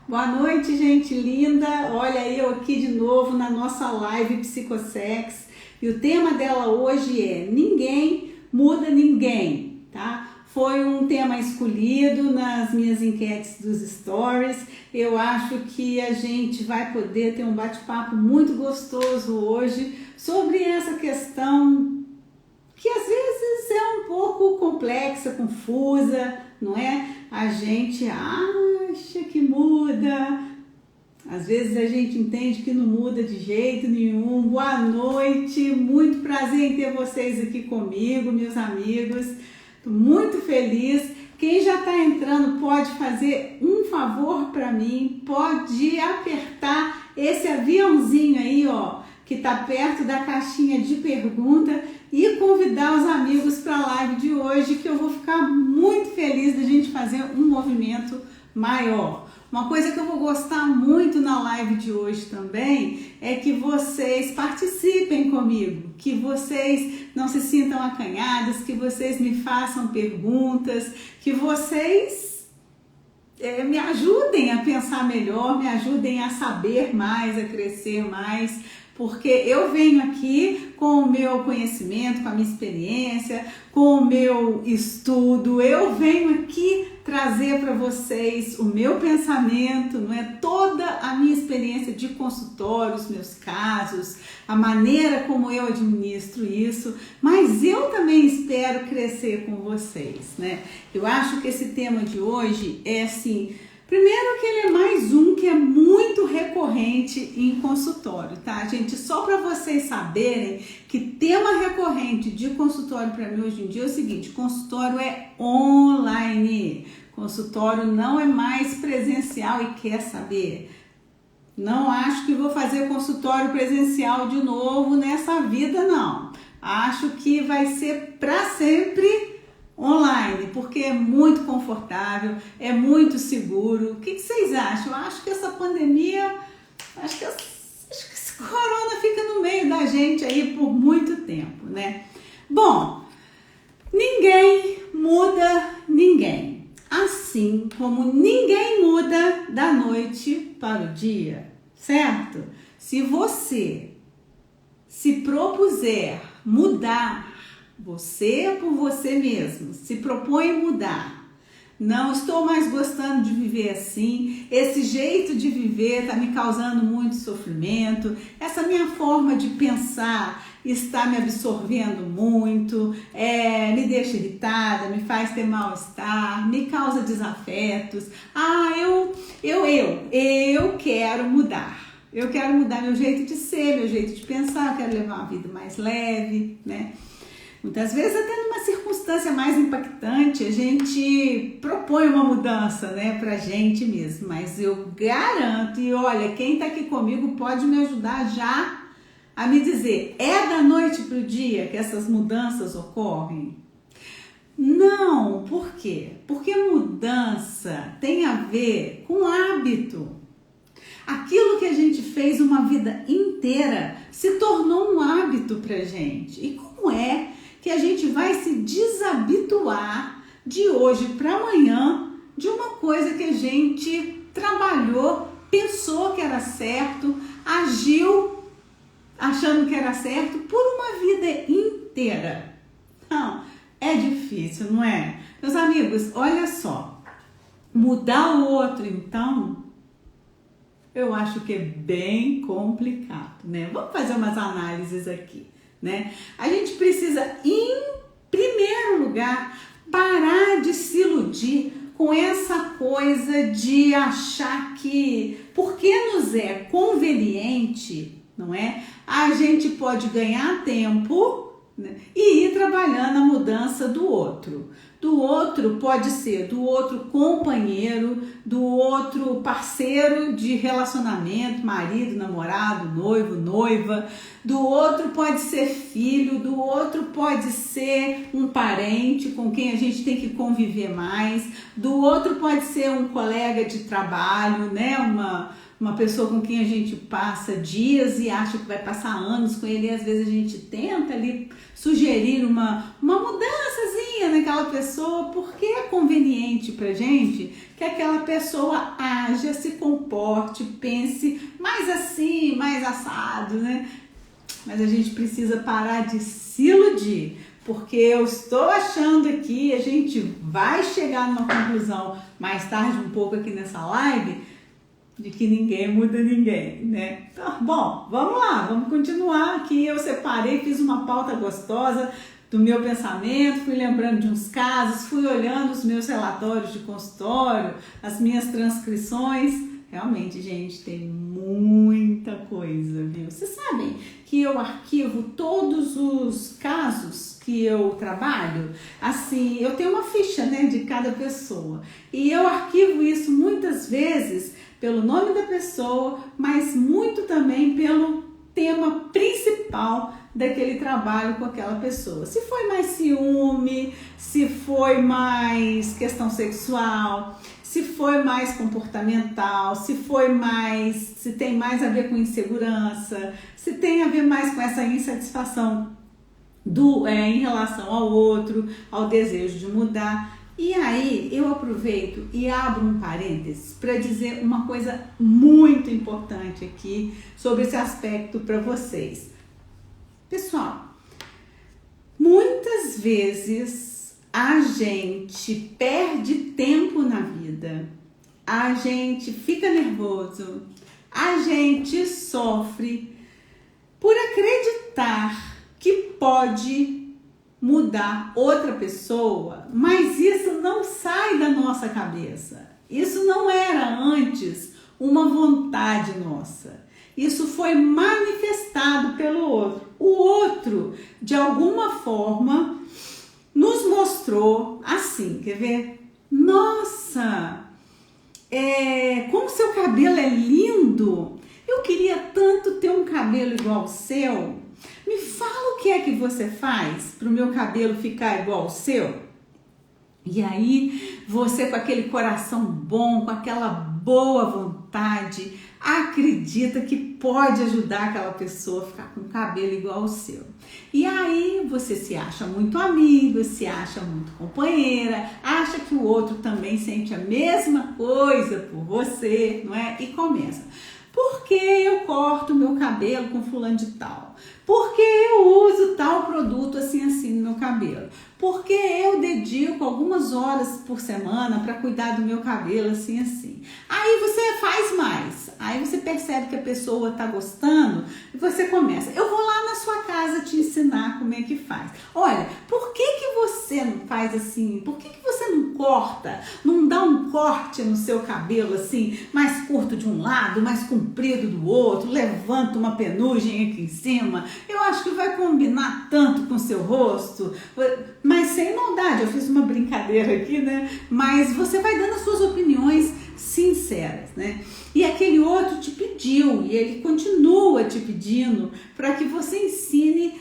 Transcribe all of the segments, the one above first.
Boa noite, gente linda. Olha eu aqui de novo na nossa live Psicosex e o tema dela hoje é Ninguém Muda Ninguém, tá? Foi um tema escolhido nas minhas enquetes dos stories. Eu acho que a gente vai poder ter um bate-papo muito gostoso hoje sobre essa questão que às vezes é um pouco complexa, confusa, não é? A gente acha que muda, às vezes a gente entende que não muda de jeito nenhum. Boa noite, muito prazer em ter vocês aqui comigo, meus amigos. Estou muito feliz. Quem já está entrando pode fazer um favor para mim, pode apertar esse aviãozinho aí, ó, que está perto da caixinha de pergunta e convidar os amigos para a live de hoje, que eu vou ficar muito feliz da gente fazer um movimento maior. Uma coisa que eu vou gostar muito na live de hoje também é que vocês participem comigo, que vocês não se sintam acanhados, que vocês me façam perguntas, que vocês me ajudem a pensar melhor, me ajudem a saber mais, a crescer mais, porque eu venho aqui com o meu conhecimento, com a minha experiência, com o meu estudo, eu venho aqui trazer para vocês o meu pensamento, não é? Toda a minha experiência de consultório, os meus casos, a maneira como eu administro isso, mas eu também espero crescer com vocês, né? Eu acho que esse tema de hoje é assim, primeiro que ele é mais um que é muito recorrente em consultório, tá, gente? Só para vocês saberem que tema recorrente de consultório para mim hoje em dia é o seguinte: consultório é online, consultório não é mais presencial e quer saber? Não acho que vou fazer consultório presencial de novo nessa vida, não. Acho que vai ser para sempre online, porque é muito confortável, é muito seguro. O que vocês acham? Eu acho que essa pandemia, acho que esse corona fica no meio da gente aí por muito tempo, né? Bom, ninguém muda ninguém, assim como ninguém muda da noite para o dia, certo? Se você se propuser mudar, você por você mesmo, se propõe mudar. Não estou mais gostando de viver assim, esse jeito de viver está me causando muito sofrimento, essa minha forma de pensar está me absorvendo muito, me deixa irritada, me faz ter mal-estar, me causa desafetos. Eu quero mudar. Eu quero mudar meu jeito de ser, meu jeito de pensar, eu quero levar uma vida mais leve, né? Muitas vezes até numa circunstância mais impactante a gente propõe uma mudança, né, pra gente mesmo, mas eu garanto, e olha, quem tá aqui comigo pode me ajudar já a me dizer, é da noite pro dia que essas mudanças ocorrem? Não, por quê? Porque mudança tem a ver com hábito. Aquilo que a gente fez uma vida inteira se tornou um hábito pra gente. E como é que a gente vai se desabituar de hoje para amanhã de uma coisa que a gente trabalhou, pensou que era certo, agiu achando que era certo por uma vida inteira? Não, é difícil, não é? Meus amigos, olha só, mudar o outro então, eu acho que é bem complicado, né? Vamos fazer umas análises aqui, né? A gente precisa, em primeiro lugar, parar de se iludir com essa coisa de achar que, porque nos é conveniente, não é? A gente pode ganhar tempo, né, e ir trabalhando a mudança do outro. Do outro pode ser do outro companheiro, do outro parceiro de relacionamento, marido, namorado, noivo, noiva. Do outro pode ser filho, do outro pode ser um parente com quem a gente tem que conviver mais. Do outro pode ser um colega de trabalho, né? Uma pessoa com quem a gente passa dias e acha que vai passar anos com ele, e às vezes a gente tenta ali sugerir uma mudançazinha confia naquela pessoa porque é conveniente pra gente que aquela pessoa haja, se comporte, pense mais assim, mais assado, né? Mas a gente precisa parar de se iludir, porque eu estou achando aqui, a gente vai chegar numa conclusão mais tarde um pouco aqui nessa live, de que ninguém muda ninguém, né? Então, bom, vamos lá, vamos continuar aqui. Eu separei, fiz uma pauta gostosa do meu pensamento, fui lembrando de uns casos, fui olhando os meus relatórios de consultório, as minhas transcrições. Realmente, gente, tem muita coisa, viu? Vocês sabem que eu arquivo todos os casos que eu trabalho? Assim, eu tenho uma ficha, né, de cada pessoa. E eu arquivo isso muitas vezes pelo nome da pessoa, mas muito também pelo tema principal daquele trabalho com aquela pessoa. Se foi mais ciúme, se foi mais questão sexual, se foi mais comportamental, se tem mais a ver com insegurança, se tem a ver mais com essa insatisfação em relação ao outro, ao desejo de mudar. E aí eu aproveito e abro um parênteses para dizer uma coisa muito importante aqui sobre esse aspecto para vocês. Pessoal, muitas vezes a gente perde tempo na vida, a gente fica nervoso, a gente sofre por acreditar que pode mudar outra pessoa, mas isso não sai da nossa cabeça. Isso não era antes uma vontade nossa. Isso foi manifestado pelo outro. O outro, de alguma forma, nos mostrou assim, quer ver? Nossa, como seu cabelo é lindo! Eu queria tanto ter um cabelo igual ao seu. Me fala o que é que você faz para o meu cabelo ficar igual ao seu? E aí, você com aquele coração bom, com aquela boa vontade, acredita que pode ajudar aquela pessoa a ficar com o cabelo igual ao seu. E aí, você se acha muito amigo, se acha muito companheira, acha que o outro também sente a mesma coisa por você, não é? E começa. Por que eu corto meu cabelo com fulano de tal? Por que eu uso tal produto assim no meu cabelo? Por que eu dedico algumas horas por semana para cuidar do meu cabelo assim? Aí você faz mais, aí você percebe que a pessoa está gostando e você começa. Eu vou lá na sua casa te ensinar como é que faz. Olha, por que você não faz assim? Por que você não corta? Não dá um corte no seu cabelo assim, mais curto de um lado, mais comprido do outro, levanta uma penugem aqui em cima. Eu acho que vai combinar tanto com o seu rosto, mas sem maldade, eu fiz uma brincadeira aqui, né? Mas você vai dando as suas opiniões sinceras, né? E aquele outro te pediu, e ele continua te pedindo para que você ensine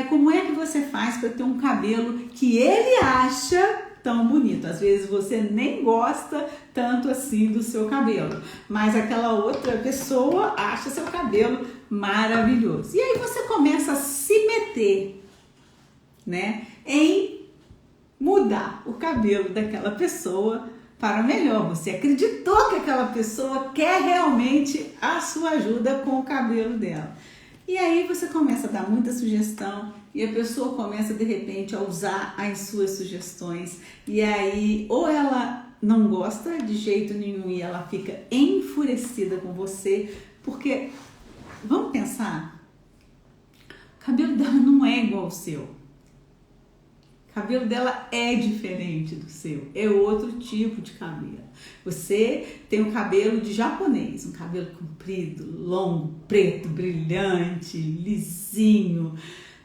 como é que você faz para ter um cabelo que ele acha tão bonito. Às vezes você nem gosta tanto assim do seu cabelo, mas aquela outra pessoa acha seu cabelo maravilhoso. E aí você começa a se meter, né, em mudar o cabelo daquela pessoa para melhor. Você acreditou que aquela pessoa quer realmente a sua ajuda com o cabelo dela. E aí você começa a dar muita sugestão e a pessoa começa de repente a usar as suas sugestões. E aí ou ela não gosta de jeito nenhum e ela fica enfurecida com você, porque, vamos pensar, o cabelo dela não é igual ao seu. O cabelo dela é diferente do seu, é outro tipo de cabelo. Você tem um cabelo de japonês, um cabelo comprido, longo, preto, brilhante, lisinho.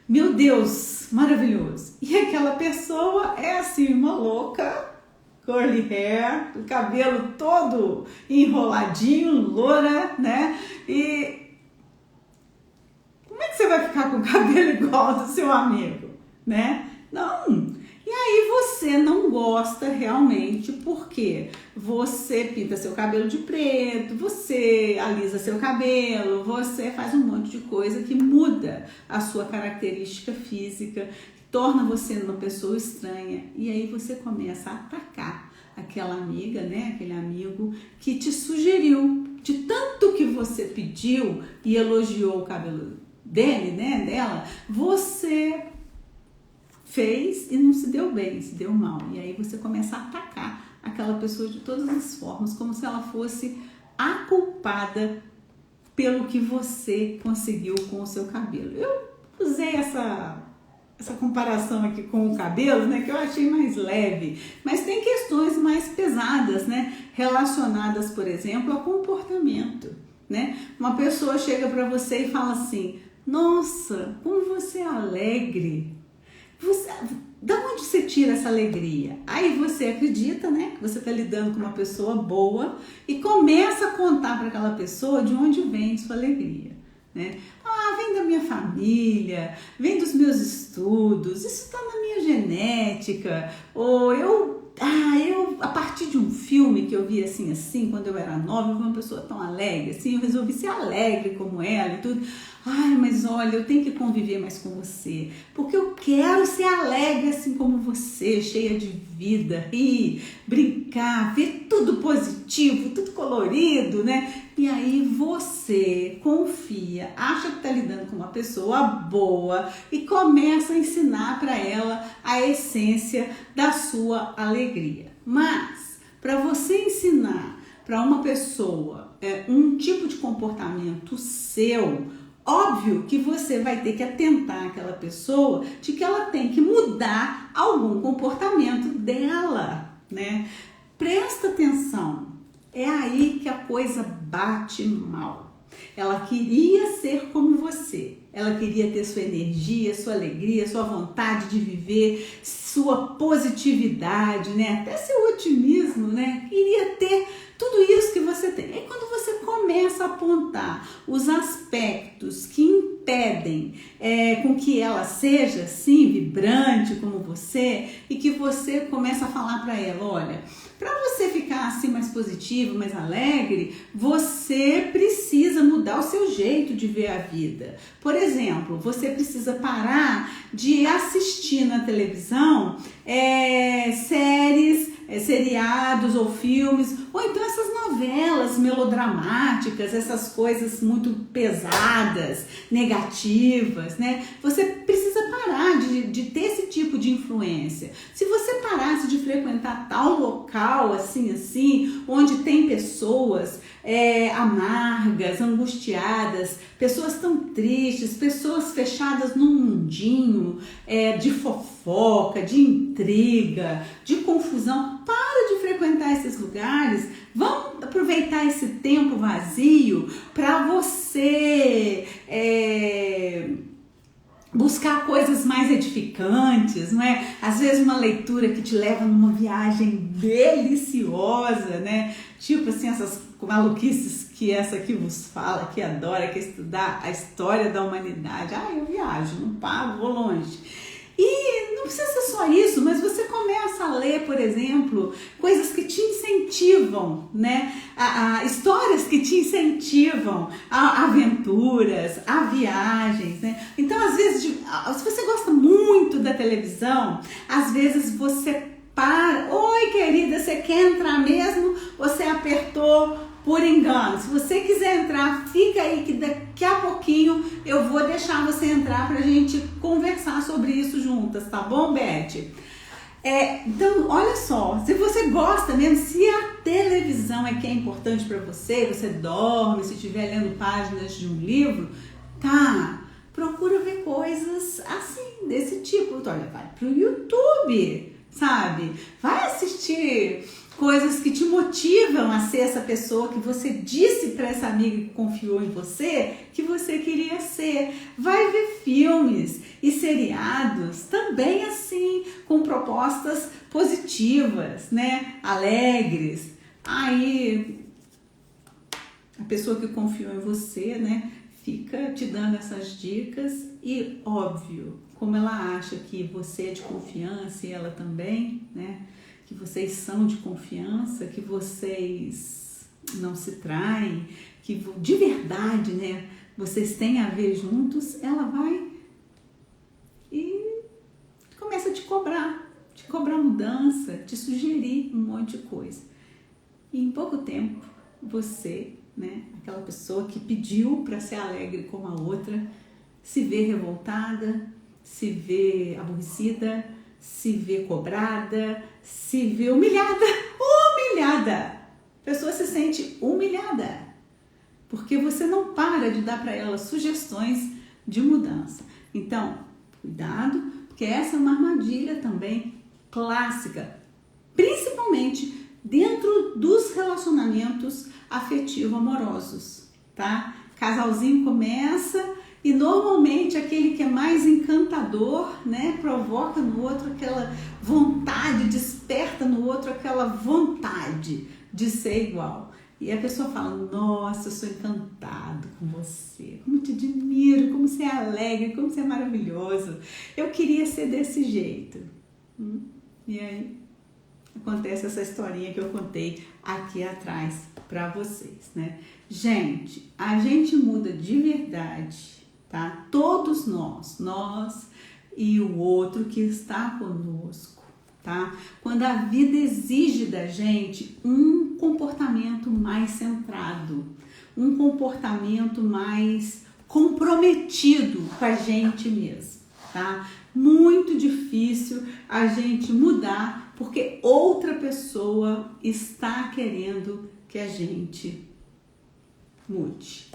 Meu Deus, maravilhoso. E aquela pessoa é assim, uma louca, curly hair, o cabelo todo enroladinho, loura, né? E como é que você vai ficar com o cabelo igual ao do seu amigo, né? Não. E aí você não gosta realmente porque você pinta seu cabelo de preto, você alisa seu cabelo, você faz um monte de coisa que muda a sua característica física, torna você uma pessoa estranha e aí você começa a atacar aquela amiga, né, aquele amigo que te sugeriu, de tanto que você pediu e elogiou o cabelo dele, né, dela, você fez e não se deu bem, se deu mal. E aí você começa a atacar aquela pessoa de todas as formas, como se ela fosse a culpada pelo que você conseguiu com o seu cabelo. Eu usei essa comparação aqui com o cabelo, né, que eu achei mais leve, mas tem questões mais pesadas, né, relacionadas, por exemplo, ao comportamento, né? Uma pessoa chega para você e fala assim: nossa, como você é alegre. Da onde você tira essa alegria? Aí você acredita, né, que você está lidando com uma pessoa boa e começa a contar para aquela pessoa de onde vem sua alegria, né? Ah, vem da minha família, vem dos meus estudos, isso está na minha genética, ou eu, a partir de um filme que eu vi assim, quando eu era nova, eu vi uma pessoa tão alegre, assim, eu resolvi ser alegre como ela e tudo. Ai, mas olha, eu tenho que conviver mais com você, porque eu quero ser alegre assim como você, cheia de vida, rir, brincar, ver tudo positivo, tudo colorido, né? E aí você confia, acha que está lidando com uma pessoa boa e começa a ensinar para ela a essência da sua alegria. Mas, para você ensinar para uma pessoa um tipo de comportamento seu, óbvio que você vai ter que atentar aquela pessoa de que ela tem que mudar algum comportamento dela, né? Presta atenção, é aí que a coisa bate mal. Ela queria ser como você, ela queria ter sua energia, sua alegria, sua vontade de viver, sua positividade, né? Até seu otimismo, né? Queria ter tudo isso que você tem. E quando você começa a apontar os aspectos que impedem com que ela seja assim, vibrante como você, e que você começa a falar para ela: olha, para você ficar assim mais positivo, mais alegre, você precisa mudar o seu jeito de ver a vida. Por exemplo, você precisa parar de assistir na televisão séries, seriados ou filmes, ou então essas novelas melodramáticas, essas coisas muito pesadas, negativas, né? Você precisa parar de ter esse tipo de influência. Se você parasse de frequentar tal local, assim, onde tem pessoas amargas, angustiadas, pessoas tão tristes, pessoas fechadas num mundinho de fofoca, de intriga, de confusão, para de frequentar esses lugares. Vamos aproveitar esse tempo vazio para você buscar coisas mais edificantes, não é? Às vezes uma leitura que te leva numa viagem deliciosa, né? Tipo assim, essas maluquices que essa aqui vos fala, que adora, que estudar a história da humanidade. Eu viajo, não paro, vou longe. E não precisa ser só isso, mas você começa a ler, por exemplo, coisas que te incentivam, né? Histórias que te incentivam a aventuras, a viagens, né? Então, às vezes, se você gosta muito da televisão, às vezes você para. Oi, querida, você quer entrar mesmo? Você apertou por engano. Se você quiser entrar, fica aí que daqui a pouquinho eu vou deixar você entrar pra gente conversar sobre isso juntas, tá bom, Beth? Então, olha só, se você gosta mesmo, se a televisão que é importante para você, você dorme, se estiver lendo páginas de um livro, procura ver coisas assim, desse tipo. Olha, vai pro YouTube, sabe? Vai assistir coisas que te motivam a ser essa pessoa que você disse para essa amiga que confiou em você que você queria ser. Vai ver filmes e seriados também assim, com propostas positivas, né? Alegres. Aí a pessoa que confiou em você, né, fica te dando essas dicas e, óbvio, como ela acha que você é de confiança e ela também, né? Que vocês são de confiança, que vocês não se traem, que de verdade, né, vocês têm a ver juntos, ela vai e cobrar mudança, te sugerir um monte de coisa. E em pouco tempo, você, né, aquela pessoa que pediu para ser alegre como a outra, se vê revoltada, se vê aborrecida, se vê cobrada, se vê humilhada. A pessoa se sente humilhada, porque você não para de dar para ela sugestões de mudança. Então, cuidado, porque essa é uma armadilha também clássica, principalmente dentro dos relacionamentos afetivo-amorosos, tá? Casalzinho começa e normalmente aquele que é mais encantador, né, provoca no outro aquela vontade, desperta no outro aquela vontade de ser igual. E a pessoa fala, nossa, eu sou encantado com você, como te admiro, como você é alegre, como você é maravilhoso. Eu queria ser desse jeito. E aí acontece essa historinha que eu contei aqui atrás para vocês, né? Gente, a gente muda de verdade, tá? Todos nós e o outro que está conosco, tá? Quando a vida exige da gente um comportamento mais centrado, um comportamento mais comprometido com a gente mesmo, tá? Muito difícil a gente mudar porque outra pessoa está querendo que a gente mude.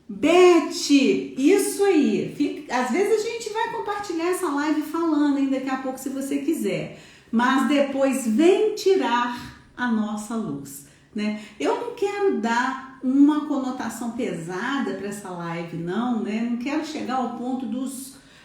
Beth, isso aí. Às vezes a gente vai compartilhar essa live falando ainda daqui a pouco se você quiser, mas depois vem tirar a nossa luz, né? Eu não quero dar uma conotação pesada para essa live, não, né? Não quero chegar ao ponto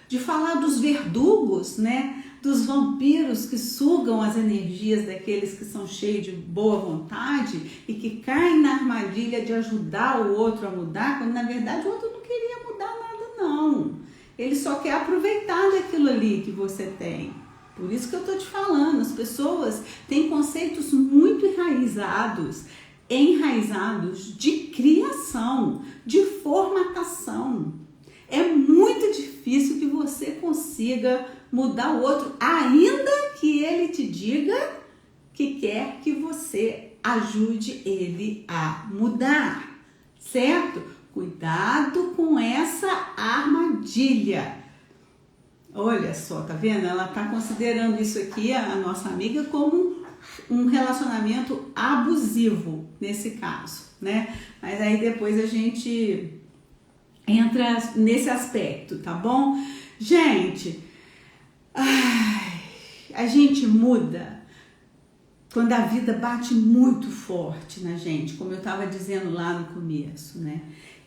de falar dos verdugos, né? Dos vampiros que sugam as energias daqueles que são cheios de boa vontade e que caem na armadilha de ajudar o outro a mudar, quando na verdade o outro não queria mudar nada, não. Ele só quer aproveitar daquilo ali que você tem. Por isso que eu tô te falando, as pessoas têm conceitos muito enraizados de criação, de formatação. É muito difícil que você consiga mudar o outro, ainda que ele te diga que quer que você ajude ele a mudar, certo? Cuidado com essa armadilha. Olha só, tá vendo? Ela tá considerando isso aqui, a nossa amiga, como um relacionamento abusivo nesse caso, né? Mas aí depois a gente entra nesse aspecto, tá bom? Gente, a gente muda quando a vida bate muito forte na gente, como eu estava dizendo lá no começo, né?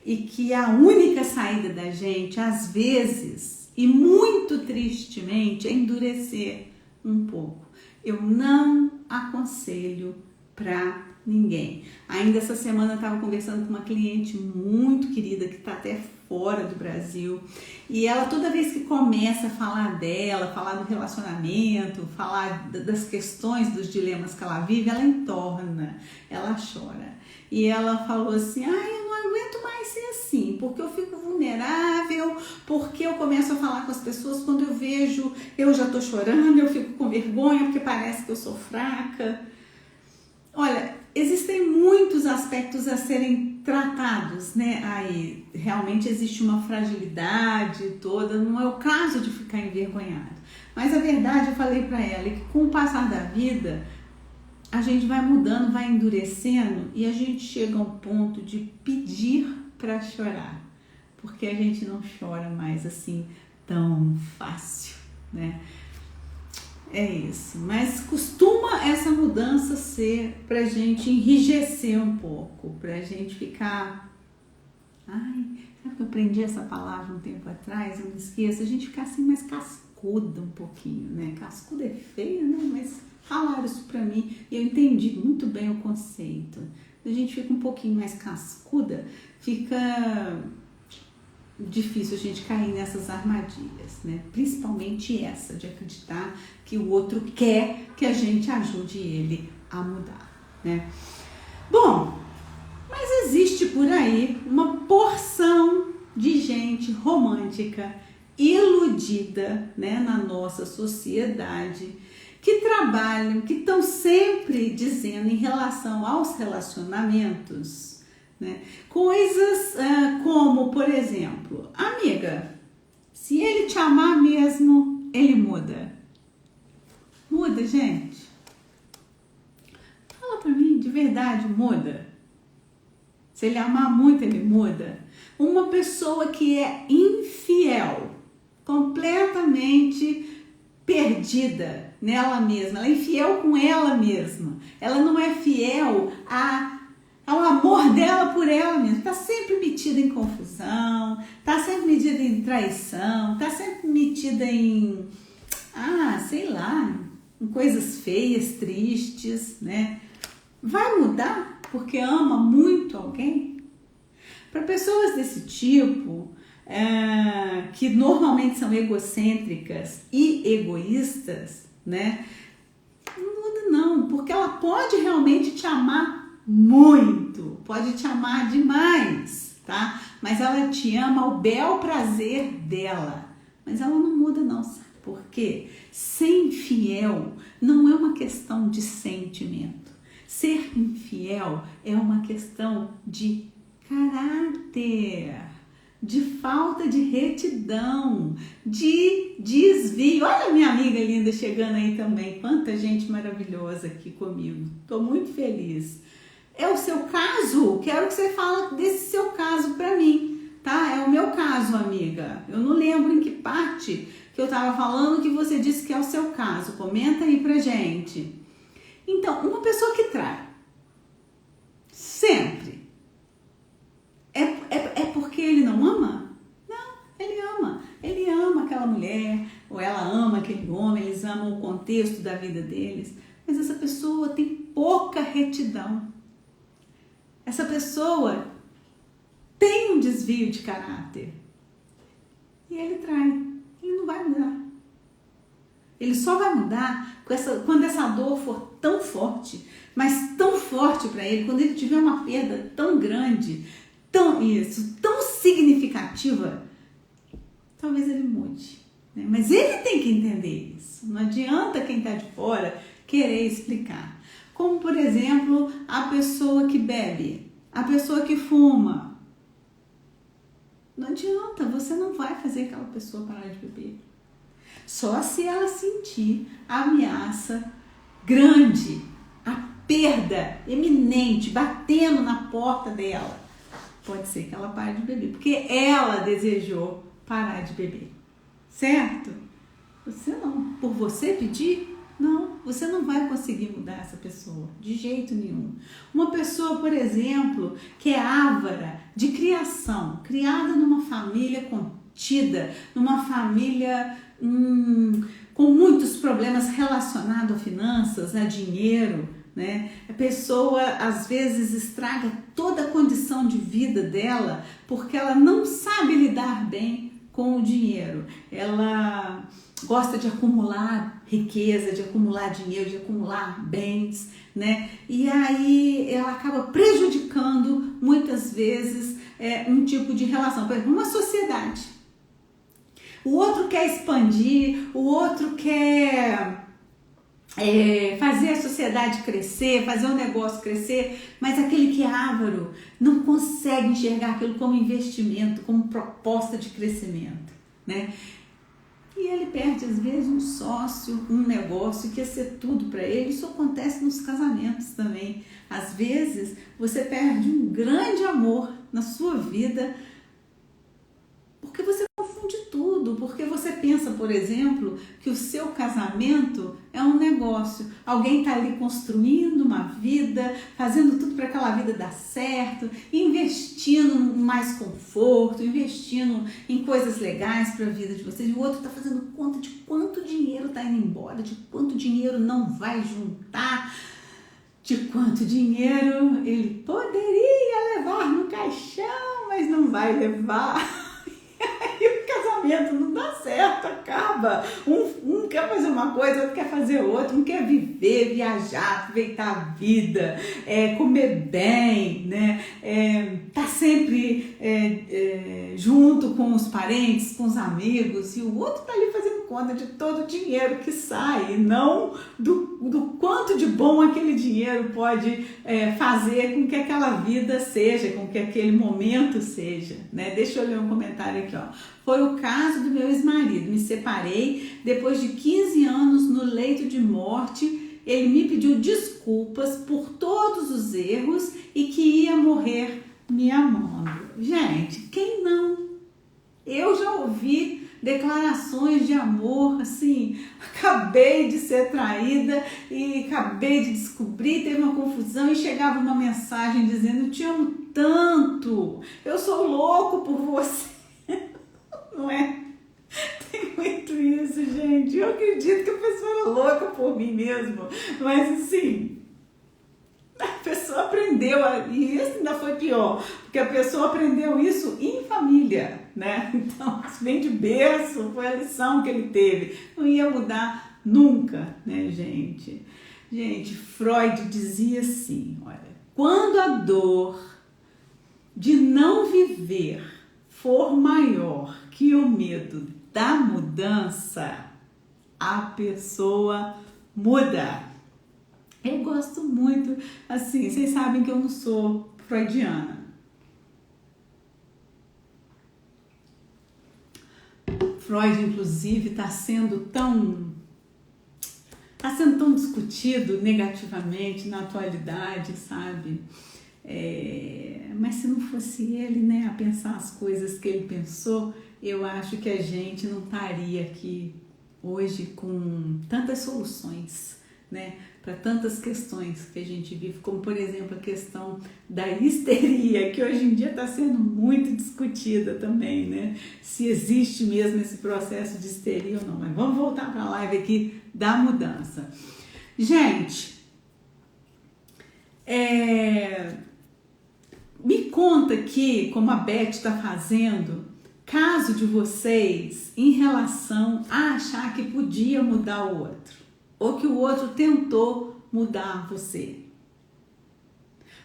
E que a única saída da gente, às vezes, e muito tristemente, é endurecer um pouco. Eu não aconselho para ninguém. Ainda essa semana eu estava conversando com uma cliente muito querida que está até fora do Brasil e ela toda vez que começa a falar dela, falar do relacionamento, falar das questões, dos dilemas que ela vive, ela entorna, ela chora. E ela falou assim, eu não aguento mais ser assim, porque eu fico vulnerável, porque eu começo a falar com as pessoas, quando eu vejo, eu já tô chorando, eu fico com vergonha, porque parece que eu sou fraca. Olha, existem muitos aspectos a serem tratados, né? Aí realmente existe uma fragilidade toda, não é o caso de ficar envergonhado. Mas a verdade, eu falei para ela, é que com o passar da vida, a gente vai mudando, vai endurecendo e a gente chega a um ponto de pedir para chorar, porque a gente não chora mais assim tão fácil, né? É isso, mas costuma essa mudança ser pra gente enrijecer um pouco, pra gente ficar... sabe que eu aprendi essa palavra um tempo atrás, eu não esqueço, a gente ficar assim mais cascuda um pouquinho, né? Cascuda é feio, né? Mas falaram isso pra mim e eu entendi muito bem o conceito. A gente fica um pouquinho mais cascuda, fica difícil a gente cair nessas armadilhas, né? Principalmente essa de acreditar que o outro quer que a gente ajude ele a mudar, né? Bom, mas existe por aí uma porção de gente romântica, iludida iludida, né, na nossa sociedade, que trabalham, que estão sempre dizendo em relação aos relacionamentos, né, coisas como, por exemplo, amiga, se ele te amar mesmo, ele muda. Muda, gente? Fala pra mim, de verdade, muda? Se ele amar muito, ele muda? Uma pessoa que é infiel, completamente perdida nela mesma, ela é infiel com ela mesma, ela não é fiel ao amor dela por ela mesma, está sempre metida em confusão, está sempre metida em traição, está sempre metida em, sei lá, em coisas feias, tristes, né? Vai mudar porque ama muito alguém? Para pessoas desse tipo, que normalmente são egocêntricas e egoístas, né? Não muda não, porque ela pode realmente te amar muito, pode te amar demais, tá? Mas ela te ama ao bel prazer dela, mas ela não muda não, sabe por quê? Ser infiel não é uma questão de sentimento, ser infiel é uma questão de caráter, de falta de retidão, de desvio. Olha minha amiga linda chegando aí também, quanta gente maravilhosa aqui comigo, estou muito feliz. É o seu caso? Quero que você fale desse seu caso para mim, tá? É o meu caso, amiga. Eu não lembro em que parte que eu estava falando que você disse que é o seu caso. Comenta aí pra gente. Então, uma pessoa que trai, sempre, é porque ele não ama? Não, ele ama. Ele ama aquela mulher, ou ela ama aquele homem, eles amam o contexto da vida deles, mas essa pessoa tem pouca retidão. Essa pessoa tem um desvio de caráter. E ele trai. Ele não vai mudar. Ele só vai mudar quando essa dor for tão forte, mas tão forte para ele, quando ele tiver uma perda tão grande, tão significativa, talvez ele mude, né? Mas ele tem que entender isso. Não adianta quem está de fora querer explicar. Como, por exemplo, a pessoa que bebe, a pessoa que fuma. Não adianta, você não vai fazer aquela pessoa parar de beber. Só se ela sentir a ameaça grande, a perda eminente, batendo na porta dela. Pode ser que ela pare de beber, porque ela desejou parar de beber, certo? Você não. Por você pedir, não. Você não vai conseguir mudar essa pessoa, de jeito nenhum. Uma pessoa, por exemplo, que é avara de criação, criada numa família contida, numa família com muitos problemas relacionados a finanças, a dinheiro, né? A pessoa às vezes estraga toda a condição de vida dela porque ela não sabe lidar bem com o dinheiro. Ela gosta de acumular riqueza, de acumular dinheiro, de acumular bens, né? E aí ela acaba prejudicando muitas vezes um tipo de relação, por exemplo, uma sociedade. O outro quer expandir, o outro quer fazer a sociedade crescer, fazer o negócio crescer, mas aquele que é avaro não consegue enxergar aquilo como investimento, como proposta de crescimento, né? E ele perde às vezes um sócio, um negócio que ia ser tudo para ele. Isso acontece nos casamentos também. Às vezes você perde um grande amor na sua vida porque você confunde tudo, porque você pensa, por exemplo, que o seu casamento é um negócio. Alguém está ali construindo uma vida, fazendo tudo para aquela vida dar certo, investindo em mais conforto, investindo em coisas legais para a vida de vocês. E o outro está fazendo conta de quanto dinheiro está indo embora, de quanto dinheiro não vai juntar, de quanto dinheiro ele poderia levar no caixão, mas não vai levar. Não dá certo, acaba. Um quer fazer uma coisa, outro quer fazer outra, um quer viver, viajar, aproveitar a vida, comer bem, né? Tá sempre junto com os parentes, com os amigos, e o outro tá ali fazendo conta de todo o dinheiro que sai, e não do quanto de bom aquele dinheiro pode fazer com que aquela vida seja, com que aquele momento seja, né? Deixa eu ler um comentário aqui, ó. Foi o caso do meu ex-marido. Me separei depois de 15 anos no leito de morte. Ele me pediu desculpas por todos os erros e que ia morrer me amando. Gente, quem não? Eu já ouvi declarações de amor, assim, acabei de ser traída e acabei de descobrir, teve uma confusão e chegava uma mensagem dizendo: eu te amo tanto, eu sou louco por você. Não é? Tem muito isso, gente. Eu acredito que a pessoa era louca por mim mesmo, mas assim, a pessoa aprendeu, e isso ainda foi pior, porque a pessoa aprendeu isso em família, né? Então, vem de berço, foi a lição que ele teve. Não ia mudar nunca, né, gente? Gente, Freud dizia assim, olha, quando a dor de não viver for maior que o medo da mudança, a pessoa muda. Eu gosto muito, assim, vocês sabem que eu não sou freudiana. Freud, inclusive, está sendo tão discutido negativamente na atualidade, sabe? Mas se não fosse ele, né, a pensar as coisas que ele pensou, eu acho que a gente não estaria aqui hoje com tantas soluções, né, para tantas questões que a gente vive, como por exemplo a questão da histeria, que hoje em dia está sendo muito discutida também, né, se existe mesmo esse processo de histeria ou não. Mas vamos voltar para a live aqui da mudança. Gente, me conta aqui, como a Beth está fazendo, caso de vocês em relação a achar que podia mudar o outro, ou que o outro tentou mudar você.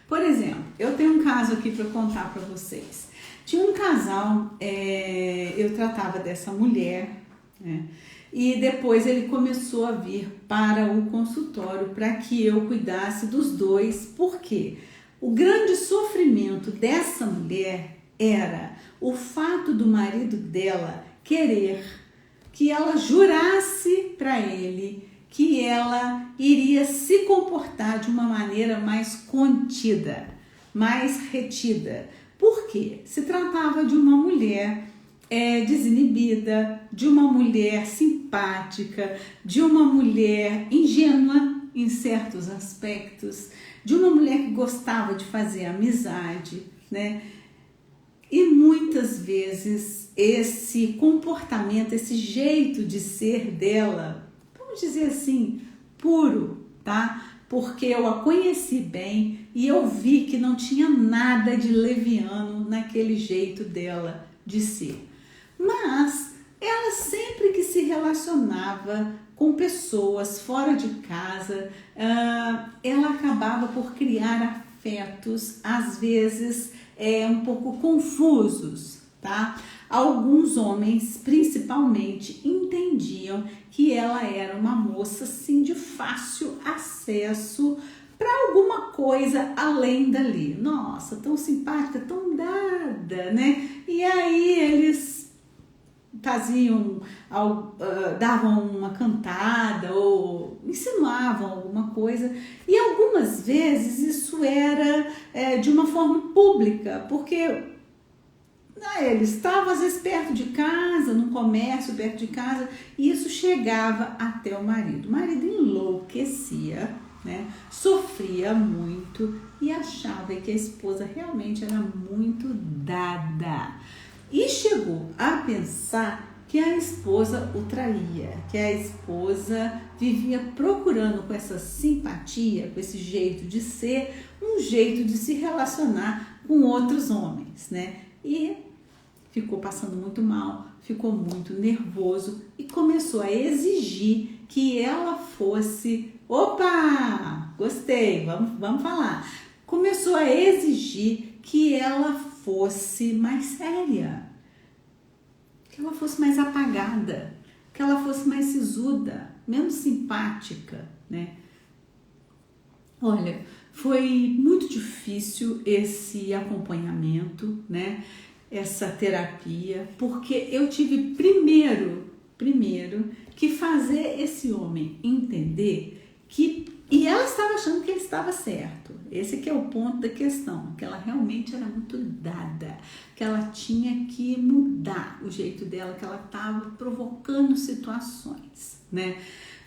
Por exemplo, eu tenho um caso aqui para contar para vocês. Tinha um casal, eu tratava dessa mulher, né, e depois ele começou a vir para o consultório para que eu cuidasse dos dois. Por quê? O grande sofrimento dessa mulher era o fato do marido dela querer que ela jurasse para ele que ela iria se comportar de uma maneira mais contida, mais retida. Por quê? Se tratava de uma mulher desinibida, de uma mulher simpática, de uma mulher ingênua em certos aspectos, de uma mulher que gostava de fazer amizade, né? E muitas vezes esse comportamento, esse jeito de ser dela, vamos dizer assim, puro, tá? Porque eu a conheci bem e eu vi que não tinha nada de leviano naquele jeito dela de ser. Mas ela sempre que se relacionava com pessoas fora de casa, ela acabava por criar afetos, às vezes um pouco confusos, tá? Alguns homens, principalmente, entendiam que ela era uma moça, assim, de fácil acesso para alguma coisa além dali. Nossa, tão simpática, tão dada, né? E aí eles faziam, davam uma cantada ou insinuavam alguma coisa, e algumas vezes isso era de uma forma pública, porque eles estavam às vezes perto de casa, num comércio perto de casa, e isso chegava até o marido. O marido enlouquecia, né? Sofria muito e achava que a esposa realmente era muito dada. E chegou a pensar que a esposa o traía, que a esposa vivia procurando com essa simpatia, com esse jeito de ser, um jeito de se relacionar com outros homens, né? E ficou passando muito mal, ficou muito nervoso e começou a exigir que ela fosse... Opa! Gostei, vamos falar. Começou a exigir que ela fosse mais séria. que ela fosse mais apagada, que ela fosse mais sisuda, menos simpática, né? Olha, foi muito difícil esse acompanhamento, né? Essa terapia, porque eu tive primeiro que fazer esse homem entender que, e ela estava achando que ele estava certo. Esse que é o ponto da questão, que ela realmente era muito dada, que ela tinha que mudar o jeito dela, que ela estava provocando situações, né?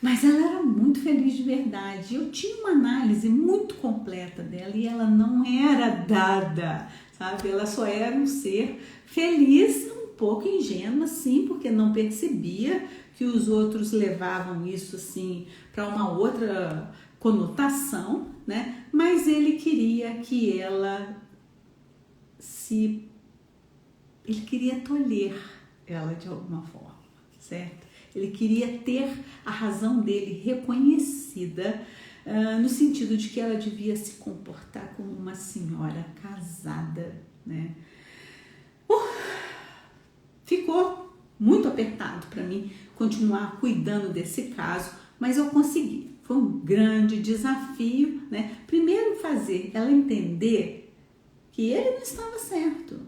Mas ela era muito feliz de verdade. Eu tinha uma análise muito completa dela e ela não era dada, sabe? Ela só era um ser feliz, um pouco ingênua, sim, porque não percebia que os outros levavam isso assim para uma outra conotação, né? Mas ele queria que ele queria tolher ela de alguma forma, certo? Ele queria ter a razão dele reconhecida, no sentido de que ela devia se comportar como uma senhora casada, né? Ficou muito apertado para mim continuar cuidando desse caso, mas eu consegui. Foi um grande desafio, né? Primeiro fazer ela entender que ele não estava certo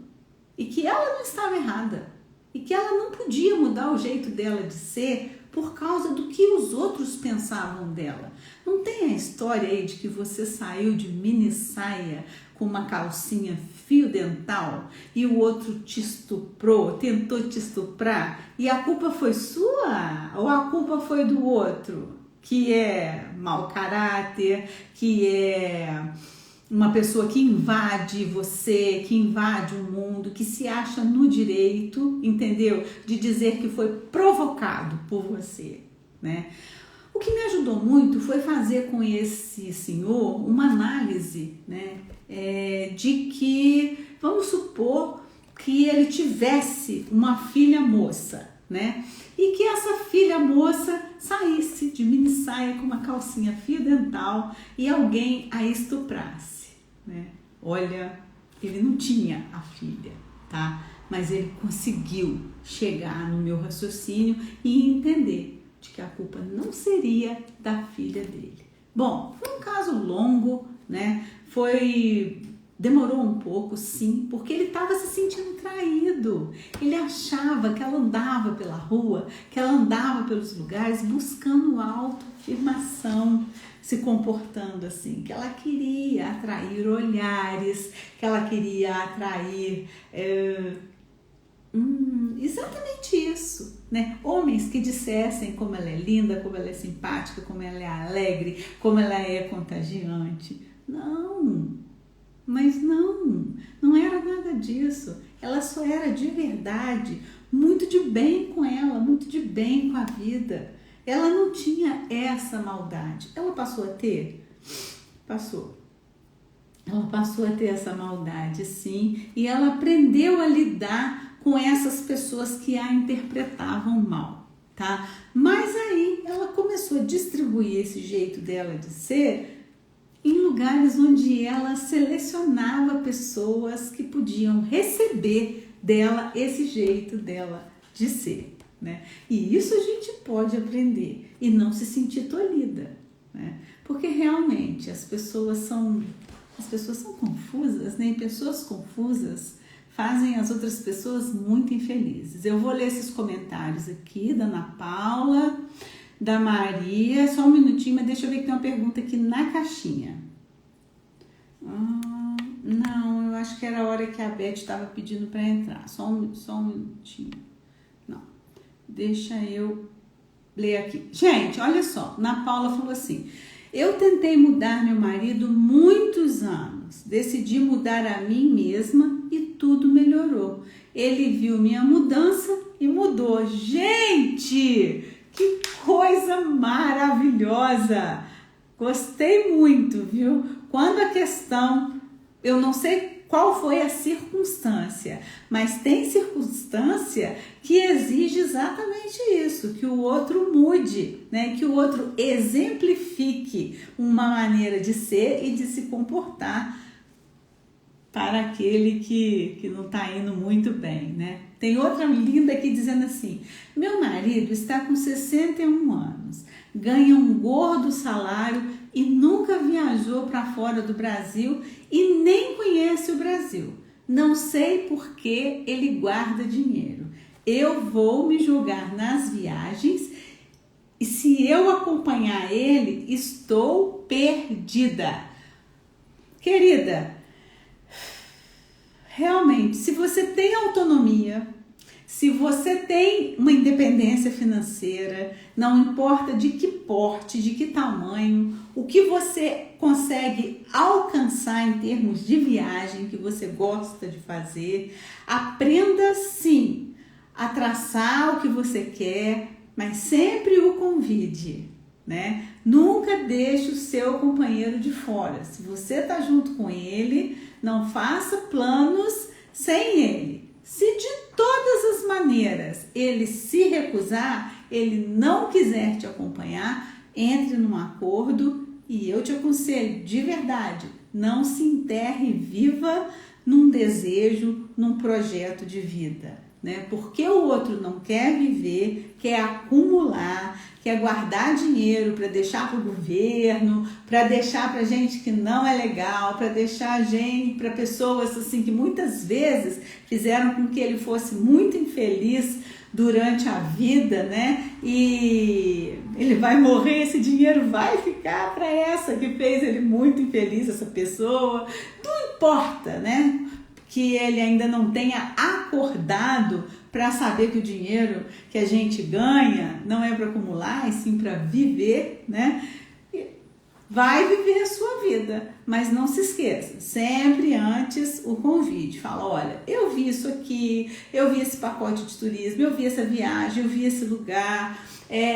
e que ela não estava errada e que ela não podia mudar o jeito dela de ser por causa do que os outros pensavam dela. Não tem a história aí de que você saiu de mini saia com uma calcinha fio dental e o outro te estuprou, tentou te estuprar e a culpa foi sua ou a culpa foi do outro, que é mau caráter, que é uma pessoa que invade você, que invade o mundo, que se acha no direito, entendeu? De dizer que foi provocado por você, né? O que me ajudou muito foi fazer com esse senhor uma análise, né? De que, vamos supor que ele tivesse uma filha moça, né? E que essa filha moça saísse de mini saia com uma calcinha fio dental e alguém a estuprasse, né? Olha, ele não tinha a filha, tá? Mas ele conseguiu chegar no meu raciocínio e entender de que a culpa não seria da filha dele. Bom, foi um caso longo, né? Demorou um pouco, sim, porque ele estava se sentindo traído. Ele achava que ela andava pela rua, que ela andava pelos lugares buscando autoafirmação, se comportando assim, que ela queria atrair olhares, que ela queria atrair exatamente isso, né? Homens que dissessem como ela é linda, como ela é simpática, como ela é alegre, como ela é contagiante. Mas não era nada disso. Ela só era de verdade muito de bem com ela, muito de bem com a vida. Ela não tinha essa maldade. Ela passou a ter? Passou. Ela passou a ter essa maldade, sim, e ela aprendeu a lidar com essas pessoas que a interpretavam mal, tá? Mas aí ela começou a distribuir esse jeito dela de ser em lugares onde ela selecionava pessoas que podiam receber dela esse jeito dela de ser, né? E isso a gente pode aprender e não se sentir tolhida, né? Porque realmente as pessoas são confusas, né? E pessoas confusas fazem as outras pessoas muito infelizes. Eu vou ler esses comentários aqui da Ana Paula, da Maria, só um minutinho, mas deixa eu ver que tem uma pergunta aqui na caixinha. Não, eu acho que era a hora que a Beth estava pedindo para entrar. Só um minutinho. Não, deixa eu ler aqui. Gente, olha só, Ana Paula falou assim: eu tentei mudar meu marido muitos anos, decidi mudar a mim mesma e tudo melhorou. Ele viu minha mudança e mudou. Gente, que coisa maravilhosa! Gostei muito, viu? Quando a questão, eu não sei qual foi a circunstância, mas tem circunstância que exige exatamente isso, que o outro mude, né? Que o outro exemplifique uma maneira de ser e de se comportar para aquele que não está indo muito bem, né? Tem outra linda aqui dizendo assim: meu marido está com 61 anos, ganha um gordo salário e nunca viajou para fora do Brasil e nem conhece o Brasil. Não sei por que ele guarda dinheiro. Eu vou me julgar nas viagens e se eu acompanhar ele, estou perdida. Querida, realmente, se você tem autonomia, se você tem uma independência financeira, não importa de que porte, de que tamanho, o que você consegue alcançar em termos de viagem que você gosta de fazer, aprenda sim a traçar o que você quer, mas sempre o convide, né? Nunca deixe o seu companheiro de fora. Se você está junto com ele, não faça planos sem ele. Se de todas as maneiras ele se recusar, ele não quiser te acompanhar, entre num acordo e eu te aconselho de verdade, não se enterre viva num desejo, num projeto de vida, né? Porque o outro não quer viver, quer acumular, quer guardar dinheiro para deixar para o governo, para deixar para gente que não é legal, para deixar gente, para pessoas assim que muitas vezes fizeram com que ele fosse muito infeliz durante a vida, né? E ele vai morrer, esse dinheiro vai ficar para essa que fez ele muito infeliz, essa pessoa. Não importa, né? Que ele ainda não tenha acordado para saber que o dinheiro que a gente ganha não é para acumular, e sim para viver, né? Vai viver a sua vida, mas não se esqueça, sempre antes o convite. Fala, olha, eu vi isso aqui, eu vi esse pacote de turismo, eu vi essa viagem, eu vi esse lugar,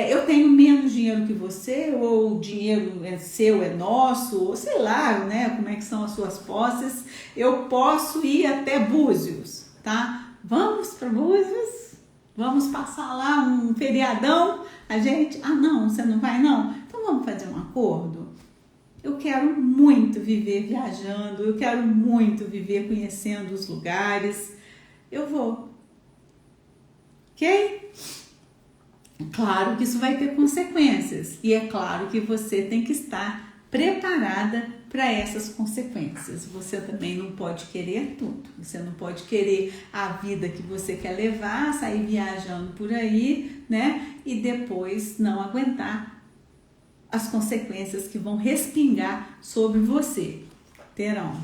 eu tenho menos dinheiro que você, ou o dinheiro é seu, é nosso, ou sei lá, né, como é que são as suas posses, eu posso ir até Búzios, tá? Vamos para Búzios? Vamos passar lá um feriadão? A gente, não, você não vai não? Então vamos fazer um acordo? Eu quero muito viver viajando, eu quero muito viver conhecendo os lugares. Eu vou. Ok? Claro que isso vai ter consequências. E é claro que você tem que estar preparada para essas consequências. Você também não pode querer tudo. Você não pode querer a vida que você quer levar, sair viajando por aí, né? E depois não aguentar as consequências que vão respingar sobre você. Terão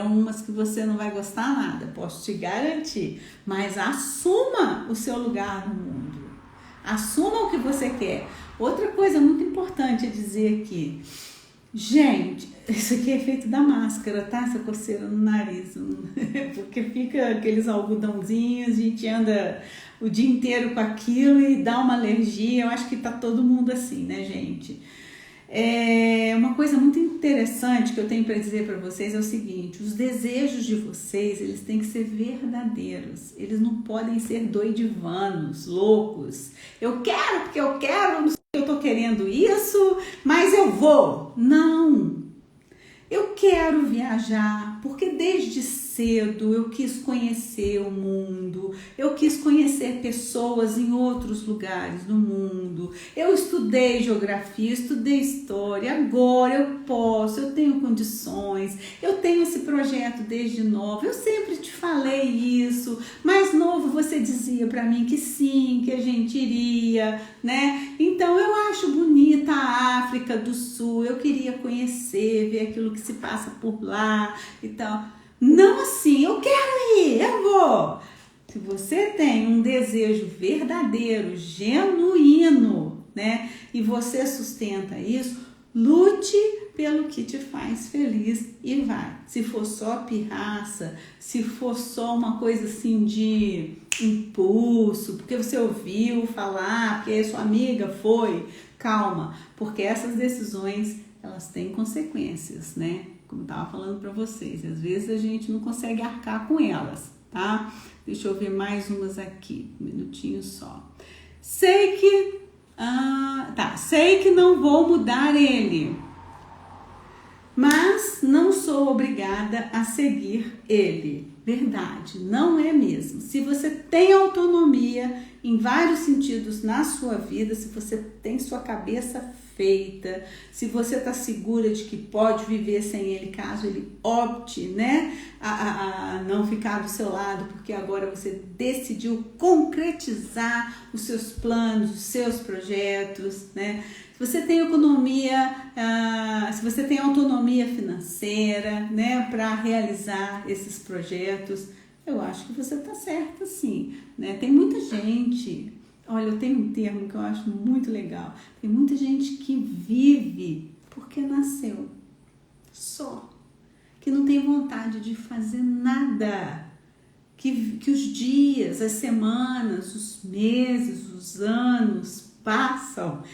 umas que você não vai gostar nada, posso te garantir, mas assuma o seu lugar no mundo, assuma o que você quer. Outra coisa muito importante é dizer aqui, gente, isso aqui é feito da máscara, tá? Essa coceira no nariz, porque fica aqueles algodãozinhos, a gente anda o dia inteiro com aquilo e dá uma alergia. Eu acho que tá todo mundo assim, né, gente? Uma coisa muito interessante que eu tenho para dizer para vocês é o seguinte: os desejos de vocês, eles têm que ser verdadeiros, eles não podem ser doidivanos, loucos. Eu quero porque eu quero, não sei se eu tô querendo isso, mas eu vou. Não, eu quero viajar porque desde cedo eu quis conhecer o mundo, eu quis conhecer pessoas em outros lugares do mundo. Eu estudei geografia, estudei história, agora eu posso, eu tenho condições, eu tenho esse projeto desde novo. Eu sempre te falei isso, mais novo você dizia para mim que sim, que a gente iria, né? Então eu acho bonita a África do Sul, eu queria conhecer, ver aquilo que se passa por lá e tal. Não assim, eu quero ir, eu vou. Se você tem um desejo verdadeiro, genuíno, né? E você sustenta isso, lute pelo que te faz feliz e vai. Se for só pirraça, se for só uma coisa assim de impulso, porque você ouviu falar, porque sua amiga foi, calma, porque essas decisões, elas têm consequências, né? Como eu estava falando para vocês, às vezes a gente não consegue arcar com elas, tá? Deixa eu ver mais umas aqui, um minutinho só. Sei que não vou mudar ele. mas não sou obrigada a seguir ele. Verdade, não é mesmo. Se você tem autonomia em vários sentidos na sua vida, se você tem sua cabeça feita, se você está segura de que pode viver sem ele, caso ele opte, né, a não ficar do seu lado, porque agora você decidiu concretizar os seus planos, os seus projetos, né? Se você tem economia, se você tem autonomia financeira, né, para realizar esses projetos, eu acho que você está certa, sim, né? Tem muita gente, olha, eu tenho um termo que eu acho muito legal, tem muita gente que vive porque nasceu, só, que não tem vontade de fazer nada, que os dias, as semanas, os meses, os anos passam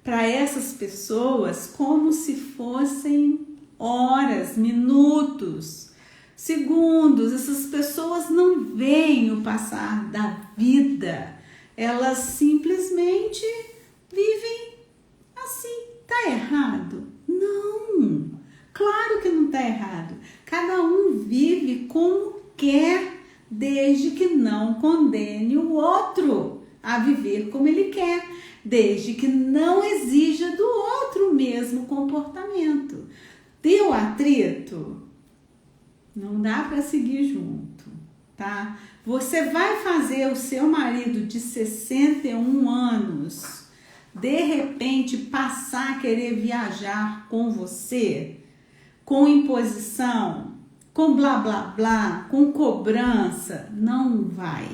para essas pessoas como se fossem horas, minutos, segundos. Essas pessoas não veem o passar da vida, elas simplesmente vivem assim. Tá errado? Não, claro que não tá errado. Cada um vive como quer, desde que não condene o outro a viver como ele quer, desde que não exija do outro o mesmo comportamento. Deu atrito? Não dá para seguir junto, tá? Você vai fazer o seu marido de 61 anos, de repente, passar a querer viajar com você, com imposição, com blá blá blá, com cobrança? Não vai.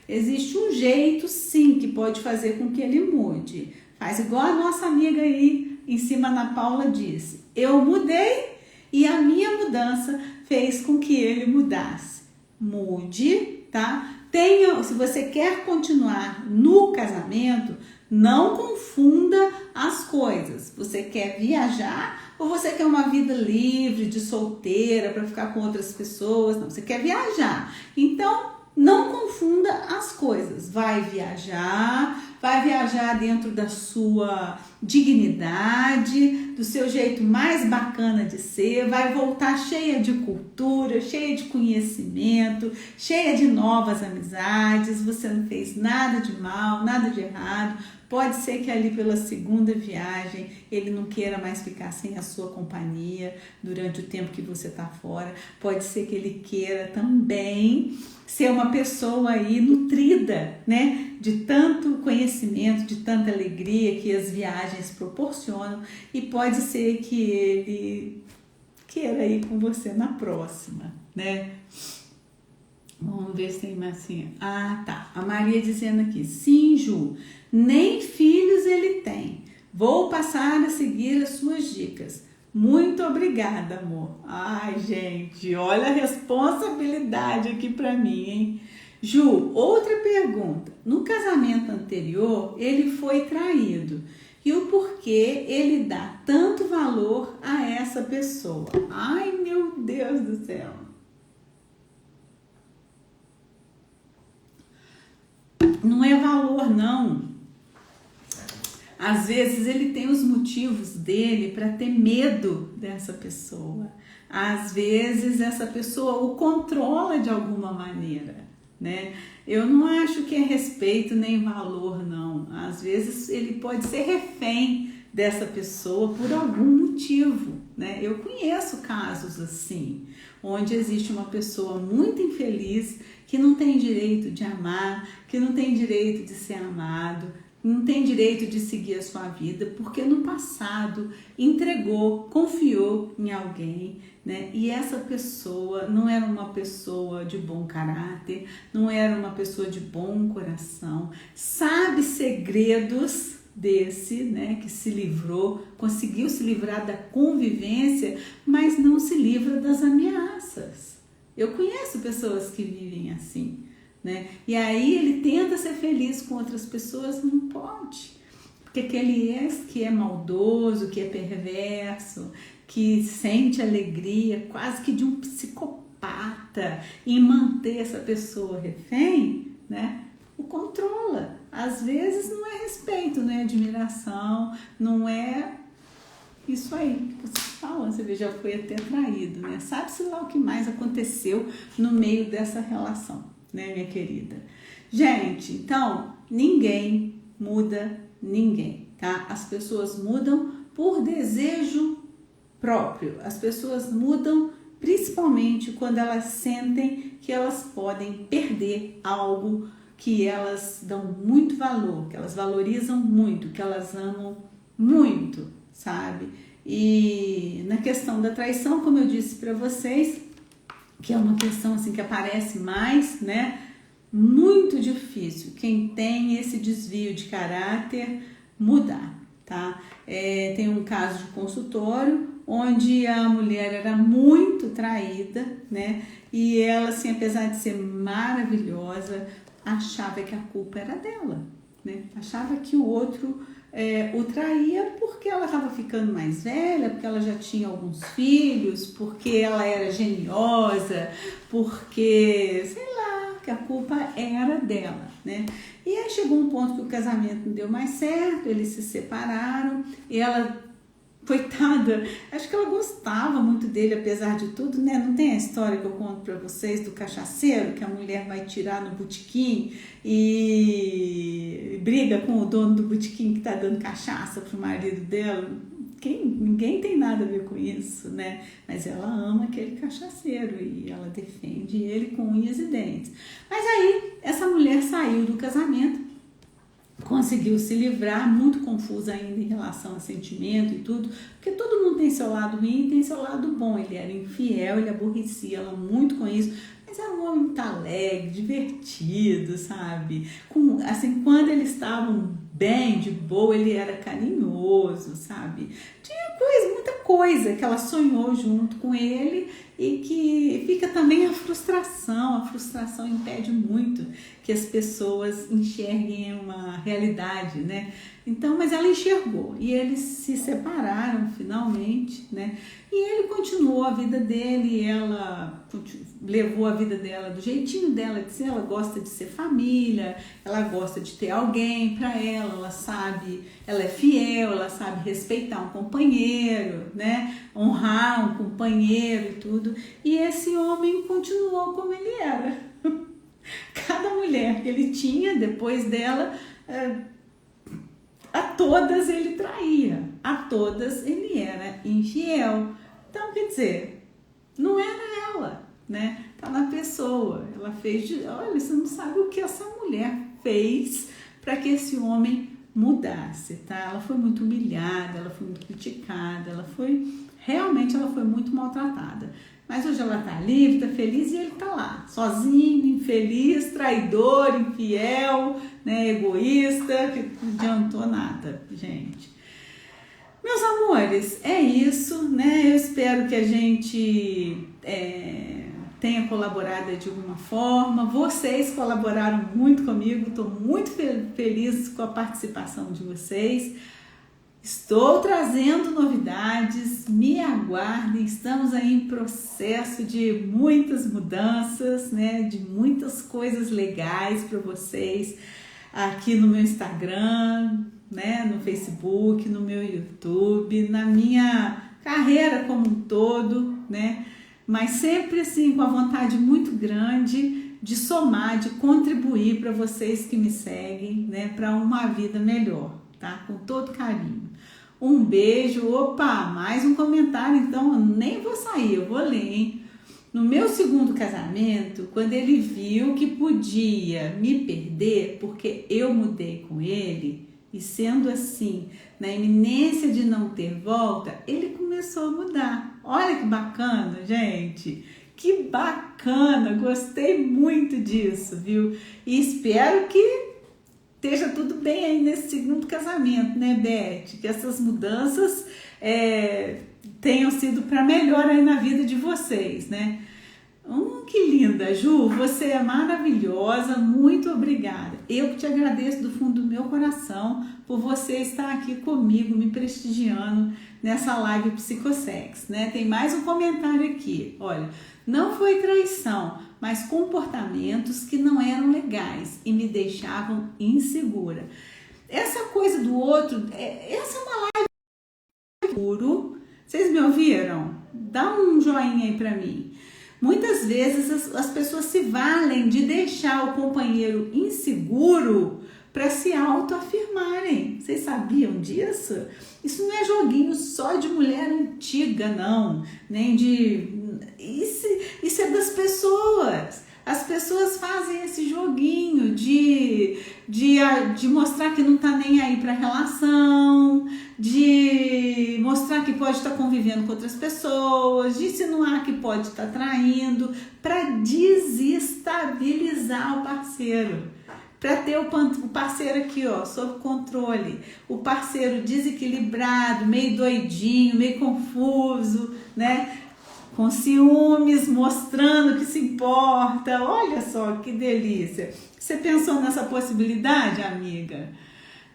Existe um jeito, sim, que pode fazer com que ele mude. Faz igual a nossa amiga aí em cima, Ana Paula, disse. Eu mudei e a minha mudança fez com que ele mudasse. Mude, tá? Se você quer continuar no casamento, não confunda as coisas. Você quer viajar ou você quer uma vida livre, de solteira, para ficar com outras pessoas? Não, você quer viajar. Então, não confunda as coisas. Vai viajar dentro da sua dignidade, do seu jeito mais bacana de ser, vai voltar cheia de cultura, cheia de conhecimento, cheia de novas amizades. Você não fez nada de mal, nada de errado. Pode ser que ali pela segunda viagem ele não queira mais ficar sem a sua companhia durante o tempo que você está fora. Pode ser que ele queira também ser uma pessoa aí nutrida, né, de tanto conhecimento, de tanta alegria que as viagens proporcionam, e pode ser que ele queira ir com você na próxima, né? Vamos ver se tem mais assim. Ah, tá. A Maria dizendo aqui: sim, Ju, nem filhos ele tem. Vou passar a seguir as suas dicas. Muito obrigada, amor. Ai, gente, olha a responsabilidade aqui pra mim, hein? Ju, outra pergunta. No casamento anterior, ele foi traído. E o porquê ele dá tanto valor a essa pessoa? Ai, meu Deus do céu. Não é valor, não. Às vezes ele tem os motivos dele para ter medo dessa pessoa. Às vezes essa pessoa o controla de alguma maneira, né? Eu não acho que é respeito nem valor, não. Às vezes ele pode ser refém dessa pessoa por algum motivo, né? Eu conheço casos assim, onde existe uma pessoa muito infeliz que não tem direito de amar, que não tem direito de ser amado, não tem direito de seguir a sua vida, porque no passado entregou, confiou em alguém, né? E essa pessoa não era uma pessoa de bom caráter, não era uma pessoa de bom coração, sabe segredos desse, né, que se livrou, conseguiu se livrar da convivência, mas não se livra das ameaças. Eu conheço pessoas que vivem assim, né? E aí ele tenta ser feliz com outras pessoas, não pode, porque aquele ex que é maldoso, que é perverso, que sente alegria quase que de um psicopata em manter essa pessoa refém, né, o controla. Às vezes não é respeito, não é admiração, não é isso aí. falando, você vê, já foi até traído, né? Sabe-se lá o que mais aconteceu no meio dessa relação, né, minha querida? Gente, então, ninguém muda ninguém, tá? As pessoas mudam por desejo próprio. As pessoas mudam principalmente quando elas sentem que elas podem perder algo que elas dão muito valor, que elas valorizam muito, que elas amam muito, sabe? E na questão da traição, como eu disse para vocês, que é uma questão assim que aparece mais, né? Muito difícil quem tem esse desvio de caráter mudar, tá? Tem um caso de consultório onde a mulher era muito traída, né? E ela, assim, apesar de ser maravilhosa, achava que a culpa era dela, né? Achava que o outro o traía porque ela estava ficando mais velha, porque ela já tinha alguns filhos, porque ela era geniosa, porque, sei lá, que a culpa era dela, né? E aí chegou um ponto que o casamento não deu mais certo, eles se separaram, e ela, coitada, acho que ela gostava muito dele, apesar de tudo, né? Não tem a história que eu conto pra vocês do cachaceiro, que a mulher vai tirar no botequim e briga com o dono do botequim que tá dando cachaça pro marido dela? Ninguém tem nada a ver com isso, né? Mas ela ama aquele cachaceiro e ela defende ele com unhas e dentes. Mas aí, essa mulher saiu do casamento, conseguiu se livrar, muito confusa ainda em relação a sentimento e tudo, porque todo mundo tem seu lado ruim e tem seu lado bom. Ele era infiel, ele aborrecia ela muito com isso, mas era um homem muito alegre, divertido, sabe? Assim, quando eles estavam bem, de boa, ele era carinhoso, sabe? Tinha muita coisa que ela sonhou junto com ele e que fica também a frustração impede muito que as pessoas enxerguem uma realidade, né? Então, mas ela enxergou e eles se separaram finalmente, né? E ele continuou a vida dele, e ela levou a vida dela do jeitinho dela de ser. Ela gosta de ser família, ela gosta de ter alguém para ela sabe, ela é fiel, ela sabe respeitar um companheiro, né? Honrar um companheiro e tudo. E esse homem continuou como ele era. Cada mulher que ele tinha depois dela, a todas ele traía, a todas ele era infiel. Então, quer dizer, não era ela, né? Tá na pessoa. Ela fez olha, você não sabe o que essa mulher fez para que esse homem mudasse, tá? Ela foi muito humilhada, ela foi muito criticada, realmente ela foi muito maltratada. Mas hoje ela tá livre, tá feliz e ele tá lá, sozinho, infeliz, traidor, infiel, né, egoísta, que não adiantou nada, gente. Meus amores, é isso, né? Eu espero que a gente tenha colaborado de alguma forma. Vocês colaboraram muito comigo, estou muito feliz com a participação de vocês. Estou trazendo novidades, me aguardem, estamos aí em processo de muitas mudanças, né? De muitas coisas legais para vocês aqui no meu Instagram, né? No Facebook, no meu YouTube, na minha carreira como um todo, né? Mas sempre assim com a vontade muito grande de somar, de contribuir para vocês que me seguem, né? Para uma vida melhor, tá? Com todo carinho. Um beijo. Opa, mais um comentário, então eu nem vou sair, eu vou ler, hein? No meu segundo casamento, quando ele viu que podia me perder porque eu mudei com ele, e sendo assim, na iminência de não ter volta, ele começou a mudar. Olha que bacana, gente! Que bacana! Gostei muito disso, viu? E espero que esteja tudo bem aí nesse segundo casamento, né, Beth? Que essas mudanças tenham sido para melhor aí na vida de vocês, né? Que linda, Ju, você é maravilhosa, muito obrigada. Eu que te agradeço do fundo do meu coração por você estar aqui comigo, me prestigiando nessa live Psicosex, né? Tem mais um comentário aqui, olha, não foi traição, mas comportamentos que não eram legais e me deixavam insegura. Essa coisa do outro, essa é uma live puro. Vocês me ouviram? Dá um joinha aí pra mim. Muitas vezes as pessoas se valem de deixar o companheiro inseguro para se autoafirmarem. Vocês sabiam disso? Isso não é joguinho só de mulher antiga, não. Nem de... Isso é das pessoas. As pessoas fazem esse joguinho de mostrar que não tá nem aí para relação, de mostrar que pode estar convivendo com outras pessoas, de insinuar que pode estar traindo, para desestabilizar o parceiro. Para ter o parceiro aqui, ó, sob controle, o parceiro desequilibrado, meio doidinho, meio confuso, né? Com ciúmes, mostrando que se importa. Olha só que delícia. Você pensou nessa possibilidade, amiga?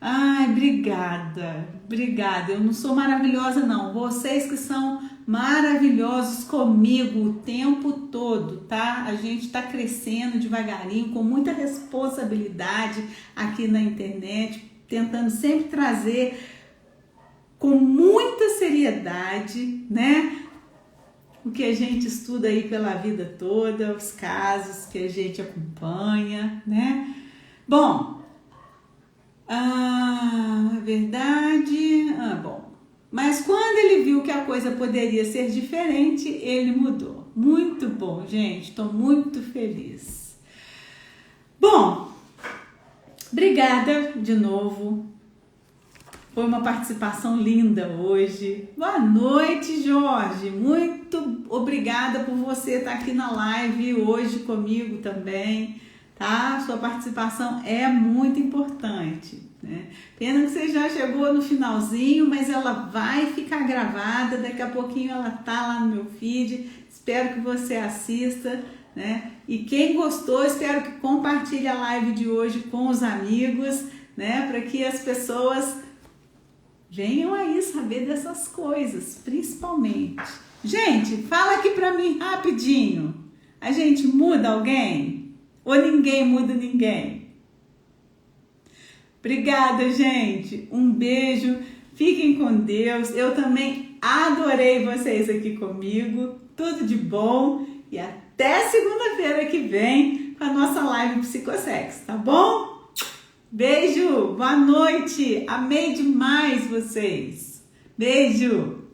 Ai, obrigada, obrigada. Eu não sou maravilhosa, não. Vocês que são maravilhosos comigo o tempo todo, tá? A gente tá crescendo devagarinho, com muita responsabilidade aqui na internet, tentando sempre trazer com muita seriedade, né? O que a gente estuda aí pela vida toda, os casos que a gente acompanha, né? Bom, verdade, bom. Mas quando ele viu que a coisa poderia ser diferente, ele mudou. Muito bom, gente, estou muito feliz. Bom, obrigada de novo. Foi uma participação linda hoje. Boa noite, Jorge. Muito obrigada por você estar aqui na live hoje comigo também, tá? Sua participação é muito importante, né? Pena que você já chegou no finalzinho, mas ela vai ficar gravada. Daqui a pouquinho ela tá lá no meu feed. Espero que você assista, né? E quem gostou, espero que compartilhe a live de hoje com os amigos, né? Para que as pessoas venham aí saber dessas coisas, principalmente. Gente, fala aqui pra mim rapidinho. A gente muda alguém? Ou ninguém muda ninguém? Obrigada, gente. Um beijo. Fiquem com Deus. Eu também adorei vocês aqui comigo. Tudo de bom. E até segunda-feira que vem com a nossa live Psicosex, tá bom? Beijo, boa noite, amei demais vocês. Beijo.